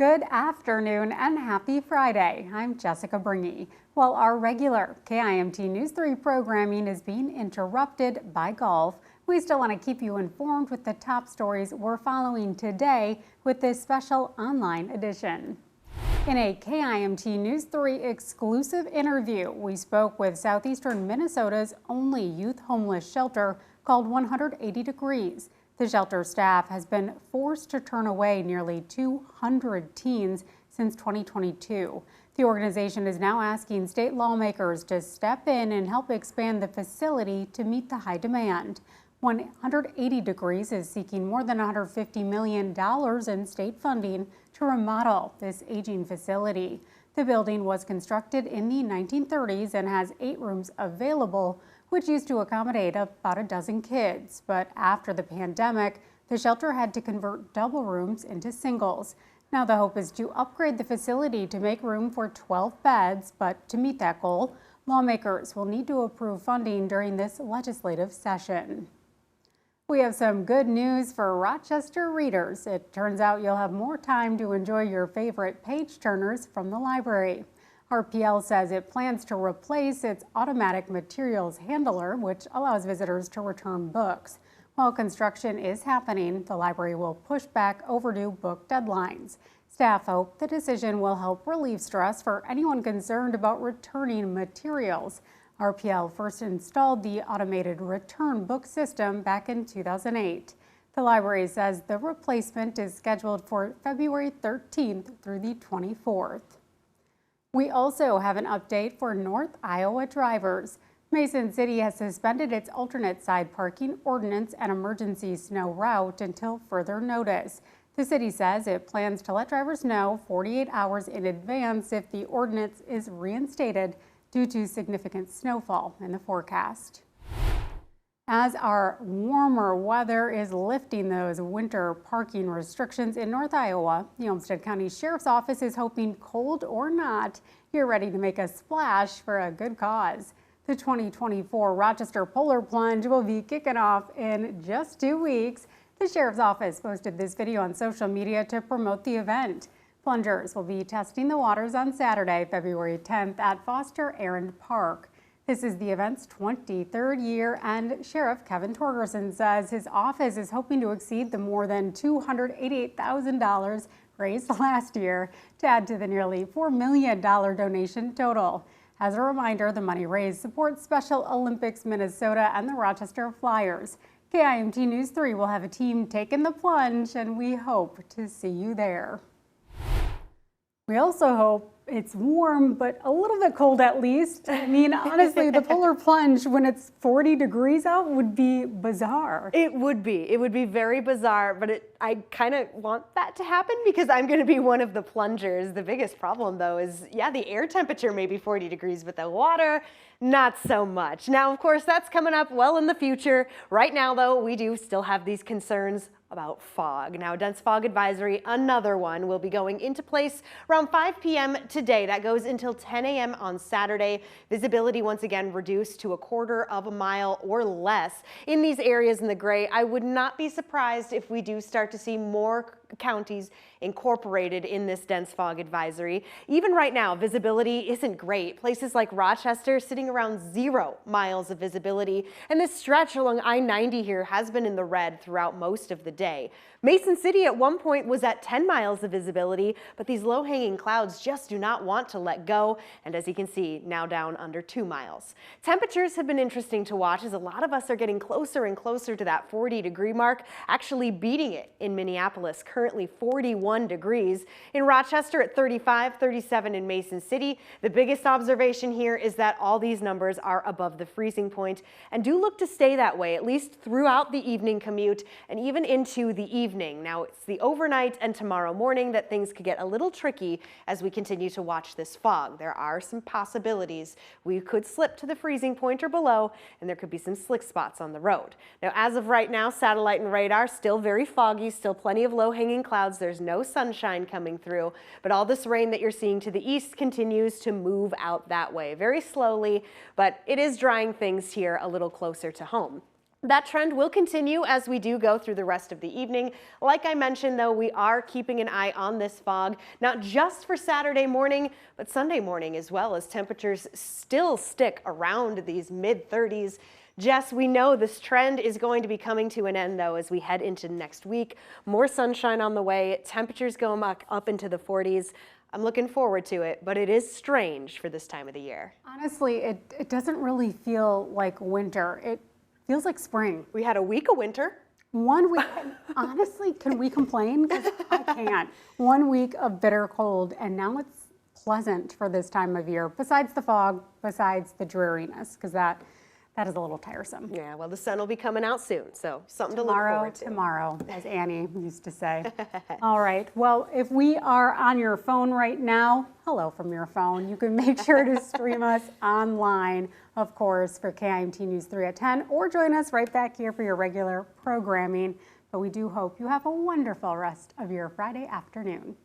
Good afternoon and happy Friday. I'm Jessica Bringy. While our regular KIMT News 3 programming is being interrupted by golf, we still want to keep you informed with the top stories we're following today with this special online edition. In a KIMT News 3 exclusive interview, we spoke with southeastern Minnesota's only youth homeless shelter called 180 Degrees. The shelter staff has been forced to turn away nearly 200 teens since 2022. The organization is now asking state lawmakers to step in and help expand the facility to meet the high demand. 180 Degrees is seeking more than $150 million in state funding to remodel this aging facility. The building was constructed in the 1930s and has 8 rooms available, which used to accommodate about a dozen kids. But after the pandemic, the shelter had to convert double rooms into singles. Now the hope is to upgrade the facility to make room for 12 beds, but to meet that goal, lawmakers will need to approve funding during this legislative session. We have some good news for Rochester readers. It turns out you'll have more time to enjoy your favorite page turners from the library. RPL says it plans to replace its automatic materials handler, which allows visitors to return books. While construction is happening, the library will push back overdue book deadlines. Staff hope the decision will help relieve stress for anyone concerned about returning materials. RPL first installed the automated return book system back in 2008. The library says the replacement is scheduled for February 13th through the 24th. We also have an update for North Iowa drivers. Mason City has suspended its alternate side parking ordinance and emergency snow route until further notice. The city says it plans to let drivers know 48 hours in advance if the ordinance is reinstated due to significant snowfall in the forecast. As our warmer weather is lifting those winter parking restrictions in North Iowa, the Olmsted County Sheriff's Office is hoping, cold or not, you're ready to make a splash for a good cause. The 2024 Rochester Polar Plunge will be kicking off in just 2 weeks. The Sheriff's Office posted this video on social media to promote the event. Plungers will be testing the waters on Saturday, February 10th at Foster Arend Park. This is the event's 23rd year, and Sheriff Kevin Torgerson says his office is hoping to exceed the more than $288,000 raised last year to add to the nearly $4 million donation total. As a reminder, the money raised supports Special Olympics Minnesota and the Rochester Flyers. KIMT News 3 will have a team taking the plunge, and we hope to see you there. We also hope it's warm, but a little bit cold at least. I mean, honestly, the polar plunge when it's 40 degrees out would be bizarre. It would be. It would be very bizarre, but I kind of want that to happen because I'm going to be one of the plungers. The biggest problem, though, is, yeah, the air temperature may be 40 degrees, but the water, not so much. Now, of course, that's coming up well in the future. Right now, though, we do still have these concerns about fog. Now, dense fog advisory, another one, will be going into place around 5 p.m. today. That goes until 10 a.m. on Saturday. Visibility once again reduced to 1/4 of a mile or less in these areas in the gray. I would not be surprised if we do start to see more counties incorporated in this dense fog advisory. Even right now, visibility isn't great. Places like Rochester sitting around 0 miles of visibility, and this stretch along I-90 here has been in the red throughout most of the day. Mason City at one point was at 10 miles of visibility, but these low-hanging clouds just do not want to let go, and as you can see, now down under 2 miles. Temperatures have been interesting to watch as a lot of us are getting closer and closer to that 40-degree mark, actually beating it in Minneapolis, currently 41 degrees. In Rochester at 35, 37 in Mason City. The biggest observation here is that all these numbers are above the freezing point and do look to stay that way, at least throughout the evening commute and even into the evening. Now, it's the overnight and tomorrow morning that things could get a little tricky as we continue to watch this fog. There are some possibilities. We could slip to the freezing point or below, and there could be some slick spots on the road. Now, as of right now, satellite and radar still very foggy, still plenty of low-hanging clouds. There's no sunshine coming through, but all this rain that you're seeing to the east continues to move out that way very slowly, but it is drying things here a little closer to home. That trend will continue as we do go through the rest of the evening. Like I mentioned, though, we are keeping an eye on this fog, not just for Saturday morning, but Sunday morning as well, as temperatures still stick around these mid-30s. Jess, we know this trend is going to be coming to an end, though, as we head into next week. More sunshine on the way, temperatures going back up into the 40s. I'm looking forward to it, but it is strange for this time of the year. Honestly, it doesn't really feel like winter. It feels like spring. We had a week of winter. 1 week, honestly, can we complain? Because I can't. 1 week of bitter cold, and now it's pleasant for this time of year, besides the fog, besides the dreariness, because that is a little tiresome. Yeah, well, the sun will be coming out soon, so something to look forward to. Tomorrow, as Annie used to say. All right, well, if we are on your phone right now, hello from your phone. You can make sure to stream us online, of course, for KIMT News 3 at 10, or join us right back here for your regular programming. But we do hope you have a wonderful rest of your Friday afternoon.